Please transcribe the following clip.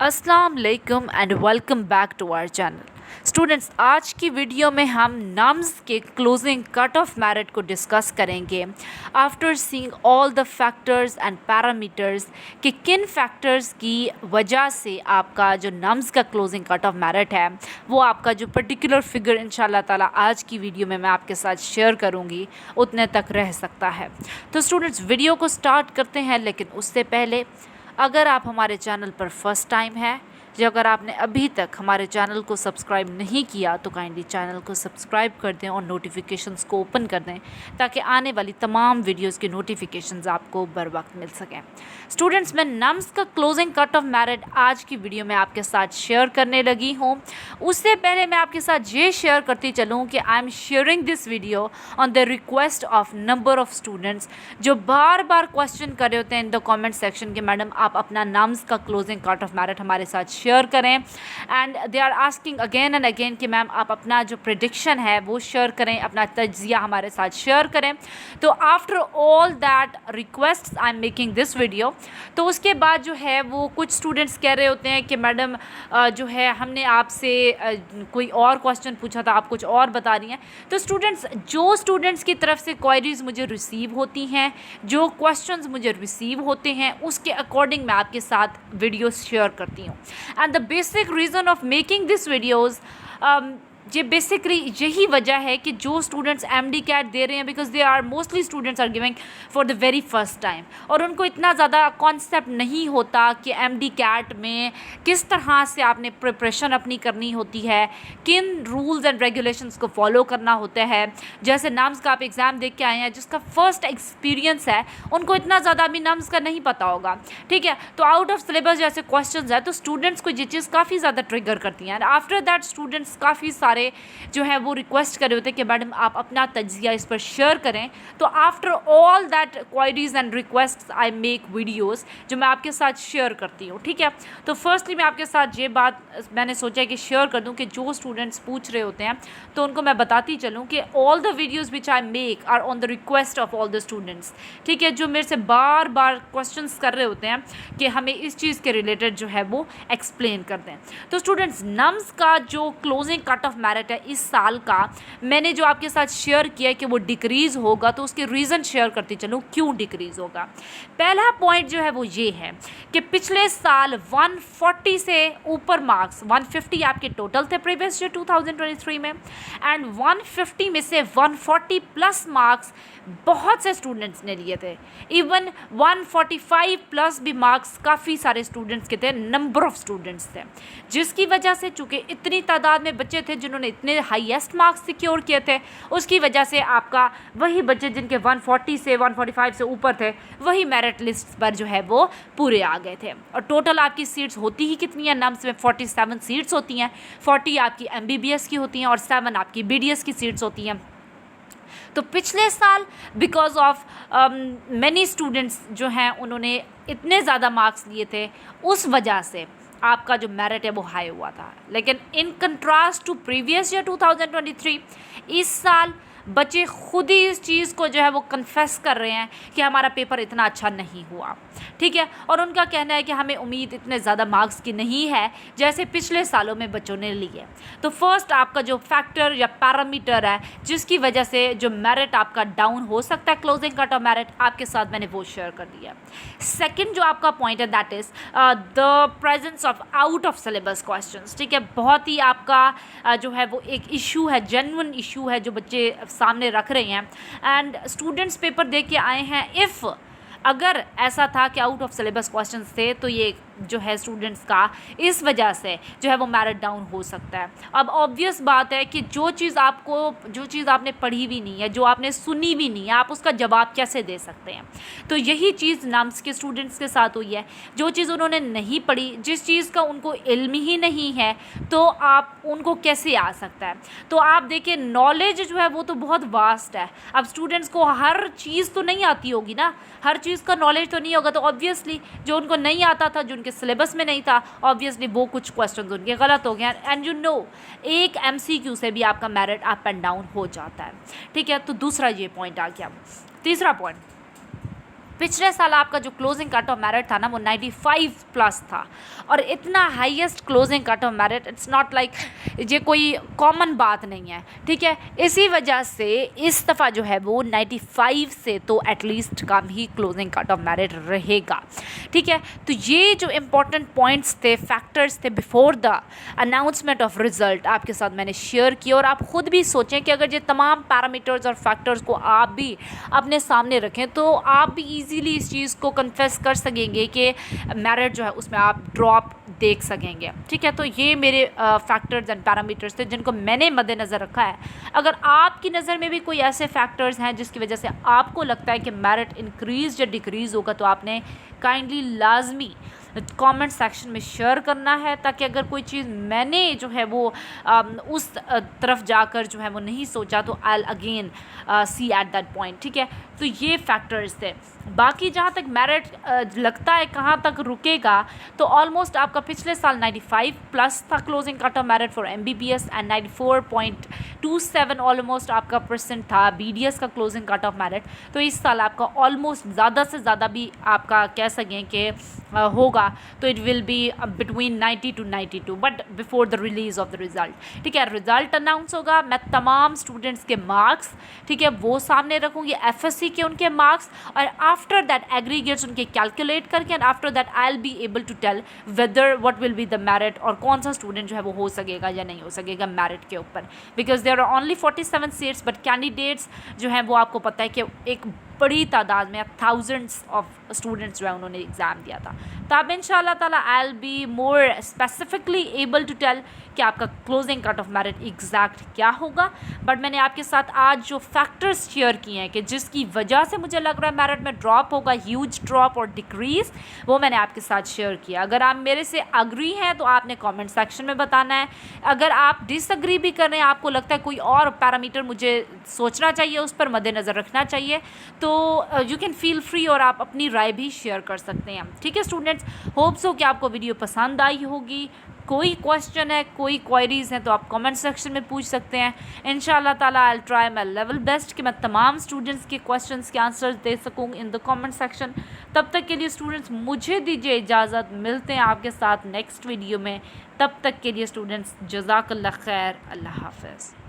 अस्सलाम वालेकुम and welcome back to our channel. Students, आज की वीडियो में हम नम्स के क्लोजिंग कट ऑफ मेरिट को डिस्कस करेंगे after seeing all the factors and parameters कि किन फैक्टर्स की वजह से आपका जो नम्स का क्लोजिंग कट ऑफ मेरिट है वो आपका जो पर्टिकुलर फिगर इंशाल्लाह ताला आज की वीडियो में मैं आपके साथ शेयर करूंगी उतने तक रह सकता है। तो स्टूडेंट्स, वीडियो को स्टार्ट करते हैं, लेकिन उससे पहले अगर आप हमारे चैनल पर फर्स्ट टाइम है जो अगर आपने अभी तक हमारे चैनल को सब्सक्राइब नहीं किया तो काइंडली चैनल को सब्सक्राइब कर दें और नोटिफिकेशंस को ओपन कर दें ताकि आने वाली तमाम वीडियोस की नोटिफिकेशंस आपको बर वक्त मिल सकें। स्टूडेंट्स, मैं नम्स का क्लोजिंग कट ऑफ मेरिट आज की वीडियो में आपके साथ शेयर करने लगी हूँ। उससे पहले मैं आपके साथ ये शेयर करती चलूँ कि I am sharing this video on the request of number of students जो बार बार क्वेश्चन कर रहे होते हैं इन द कॉमेंट सेक्शन कि मैडम आप अपना नम्स का क्लोजिंग कट ऑफ मेरिट हमारे साथ शेयर करें, and they are asking again and again कि मैम आप अपना जो प्रेडिक्शन है वो शेयर करें, अपना तज्जिया हमारे साथ शेयर करें। तो after all that request I am making this video. तो उसके बाद जो है वो कुछ स्टूडेंट्स कह रहे होते हैं कि मैडम जो है हमने आपसे कोई और क्वेश्चन पूछा था, आप कुछ और बता रही हैं। तो स्टूडेंट्स, जो स्टूडेंट्स की तरफ से क्वेरीज मुझे रिसीव होती हैं, जो क्वेश्चंस मुझे रिसीव होते हैं, उसके अकॉर्डिंग मैं आपके साथ वीडियोस शेयर करती हूँ। And the basic reason of making this videos, ये बेसिकली यही वजह है कि जो स्टूडेंट्स एमडी कैट दे रहे हैं, because they are mostly students are giving for the very first time, और उनको इतना ज़्यादा कॉन्सेप्ट नहीं होता कि एमडी कैट में किस तरह से आपने प्रिपरेशन अपनी करनी होती है, किन रूल्स एंड रेगुलेशंस को फॉलो करना होता है। जैसे नम्स का आप एग्ज़ाम देख के आए हैं, जिसका फर्स्ट एक्सपीरियंस है, उनको इतना ज़्यादा अभी नम्स का नहीं पता होगा, ठीक है। तो आउट ऑफ सिलेबस जैसे क्वेश्चन है तो स्टूडेंट्स को ये चीज़ काफ़ी ज़्यादा ट्रिगर करती हैं। आफ्टर दैट स्टूडेंट्स काफ़ी सारे जो है वो रिक्वेस्ट कर रहे होते हैं कि मैडम आप अपना तज्जिया इस पर शेयर करें। तो after all that queries and request I make videos जो मैं आपके साथ शेयर करती हूँ, ठीक है। तो फर्स्टली मैं आपके साथ ये बात मैंने सोचा कि शेयर कर दूँ कि जो स्टूडेंट्स पूछ रहे होते हैं तो उनको मैं बताती चलूँ कि all the videos which I make our on the request of all the students, ठीक है, जो मेरे से बार बार क्वेश्चन कर रहे होते हैं कि हमें इस चीज़ के रिलेटेड जो है वो एक्सप्लेन कर दें। तो स्टूडेंट्स, नम्स का जो क्लोजिंग कट ऑफ मेरिट है इस साल का, मैंने जो आपके साथ शेयर किया है कि वो डिक्रीज़ होगा, तो उसके रीज़न शेयर करती चलूँ क्यों डिक्रीज़ होगा। पहला पॉइंट जो है वो ये है कि पिछले साल 140 से ऊपर मार्क्स, 150 आपके टोटल थे प्रीवियस ईयर 2023 में, एंड 150 में से 140 प्लस मार्क्स बहुत से स्टूडेंट्स ने लिए थे। इवन 145 प्लस भी मार्क्स काफ़ी सारे स्टूडेंट्स के थे, नंबर ऑफ स्टूडेंट्स थे, जिसकी वजह से चूँकि इतनी तादाद में बच्चे थे जिन्होंने इतने हाईएस्ट मार्क्स सिक्योर किए थे, उसकी वजह से आपका वही बच्चे जिनके 140 से 145 से ऊपर थे वही मेरिट लिस्ट पर जो है वो पूरे आ गए थे। और टोटल आपकी सीट्स होती ही कितनी है नम्स में? 47 सीट्स होती हैं। 40 आपकी MBBS की होती हैं और 7 आपकी BDS की सीट्स होती हैं। तो पिछले साल बिकॉज ऑफ मैनी स्टूडेंट्स जो हैं उन्होंने इतने ज़्यादा मार्क्स लिए थे, उस वजह से आपका जो मेरिट है वो हाई हुआ था। लेकिन in contrast to previous year 2023, इस साल बच्चे खुद ही इस चीज़ को जो है वो कन्फेस कर रहे हैं कि हमारा पेपर इतना अच्छा नहीं हुआ, ठीक है। और उनका कहना है कि हमें उम्मीद इतने ज़्यादा मार्क्स की नहीं है जैसे पिछले सालों में बच्चों ने लिए। तो फर्स्ट आपका जो फैक्टर या पैरामीटर है जिसकी वजह से जो मेरिट आपका डाउन हो सकता है, क्लोजिंग कट ऑफ मेरिट, आपके साथ मैंने वो शेयर कर दिया। सेकेंड जो आपका पॉइंट है that is the presence of out of syllabus questions, ठीक है। बहुत ही आपका जो है वो एक इशू है, जेन्युइन इशू है जो बच्चे सामने रख रहे हैं, एंड स्टूडेंट्स पेपर दे के आए हैं। इफ़ अगर ऐसा था कि आउट ऑफ सिलेबस क्वेश्चंस थे तो ये जो है स्टूडेंट्स का इस वजह से जो है वो मेरिट डाउन हो सकता है। अब ऑब्वियस बात है कि जो चीज़ आपने पढ़ी भी नहीं है, जो आपने सुनी भी नहीं है, आप उसका जवाब कैसे दे सकते हैं। तो यही चीज़ नम्स के स्टूडेंट्स के साथ हुई है। जो चीज़ उन्होंने नहीं पढ़ी, जिस चीज़ का उनको इल्म ही नहीं है, तो आप उनको कैसे आ सकता है। तो आप देखिए, नॉलेज जो है वो तो बहुत वास्ट है। अब स्टूडेंट्स को हर चीज़ तो नहीं आती होगी ना, हर चीज़ का नॉलेज तो नहीं होगा, तो ऑब्वियसली जो उनको नहीं आता था, जो उनके सिलेबस में नहीं था, ऑब्वियसली वो कुछ क्वेश्चंस उनके गलत हो गए। एंड यू नो, एक MCQ से भी आपका मेरिट अप एंड डाउन हो जाता है, ठीक है। तो दूसरा ये पॉइंट आ गया। तीसरा पॉइंट, पिछले साल आपका जो क्लोजिंग कट ऑफ मेरिट था ना वो 95 प्लस था, और इतना highest closing cut off merit it's not like ये कोई कॉमन बात नहीं है, ठीक है। इसी वजह से इस दफ़ा जो है वो 95 से तो एटलीस्ट कम ही क्लोजिंग कट ऑफ मेरिट रहेगा, ठीक है। तो ये जो इम्पोर्टेंट पॉइंट्स थे, फैक्टर्स थे before the announcement of result आपके साथ मैंने शेयर किया, और आप ख़ुद भी सोचें कि अगर ये तमाम पैरामीटर्स और फैक्टर्स को आप भी अपने सामने रखें तो आप भी ईजीली इस चीज़ को कन्फेस कर सकेंगे कि मेरिट जो है उसमें आप ड्रॉप देख सकेंगे, ठीक है। तो ये मेरे फैक्टर्स एंड पैरामीटर्स थे जिनको मैंने मद्देनज़र रखा है। अगर आपकी नज़र में भी कोई ऐसे फैक्टर्स हैं जिसकी वजह से आपको लगता है कि मेरिट इंक्रीज़ या डिक्रीज़ होगा तो आपने काइंडली लाजमी कमेंट सेक्शन में शेयर करना है, ताकि अगर कोई चीज़ मैंने जो है वो उस तरफ जाकर जो है वो नहीं सोचा तो I again see at that point, ठीक है। तो ये फैक्टर्स थे। बाकी जहाँ तक मेरिट लगता है कहाँ तक रुकेगा, तो ऑलमोस्ट आपका पिछले साल 95 प्लस था closing cut off merit for MBBS and 94.27 almost आपका परसेंट था BDS का क्लोजिंग कट ऑफ मेरिट। तो इस साल आपका ऑलमोस्ट ज़्यादा से ज़्यादा भी आपका कह सकें कि होगा तो it will be between 90 to 92 but before the release of the result, ठीक है। रिज़ल्ट अनाउंस होगा, मैं तमाम स्टूडेंट्स के मार्क्स, ठीक है, वो सामने रखूँगी, FSC के उनके मार्क्स, और आफ्टर दैट एग्रीगेट्स उनके कैलकुलेट करके, and after that I will be able to tell whether what will be the merit, और कौन सा स्टूडेंट जो है वो हो सकेगा या नहीं हो सकेगा मेरिट के ऊपर। Because there are only 47 seats but candidates जो हैं वो आपको पता है कि एक बड़ी तादाद में थाउजेंड्स ऑफ स्टूडेंट्स जो है उन्होंने एग्ज़ाम दिया था। तो अब इंशाल्लाह ताला I will be more specifically able to tell कि आपका closing cut off merit exact क्या होगा। बट मैंने आपके साथ आज जो फैक्टर्स शेयर किए हैं कि जिसकी वजह से मुझे लग रहा है मेरिट में ड्रॉप होगा, ह्यूज ड्रॉप और डिक्रीज़, वो मैंने आपके साथ शेयर किया। अगर आप मेरे से अग्री हैं तो आपने कमेंट सेक्शन में बताना है। अगर आप डिसअग्री भी कर रहे हैं, आपको लगता है कोई और पैरामीटर मुझे सोचना चाहिए, उस पर मद्देनज़र रखना चाहिए, तो यू कैन फील फ्री और आप अपनी राय भी शेयर कर सकते हैं, ठीक है स्टूडेंट्स। होप्स हो कि आपको वीडियो पसंद आई होगी। कोई क्वेश्चन है, कोई क्वेरीज़ हैं तो आप कमेंट सेक्शन में पूछ सकते हैं। इंशाल्लाह ताला I will try my level best कि मैं तमाम स्टूडेंट्स के क्वेश्चंस के आंसर्स दे सकूँ इन द कमेंट सेक्शन। तब तक के लिए स्टूडेंट्स मुझे दीजिए इजाज़त, मिलते हैं आपके साथ नेक्स्ट वीडियो में। तब तक के लिए स्टूडेंट्स जज़ाकल्लाह खैर, अल्लाह हाफ़िज़।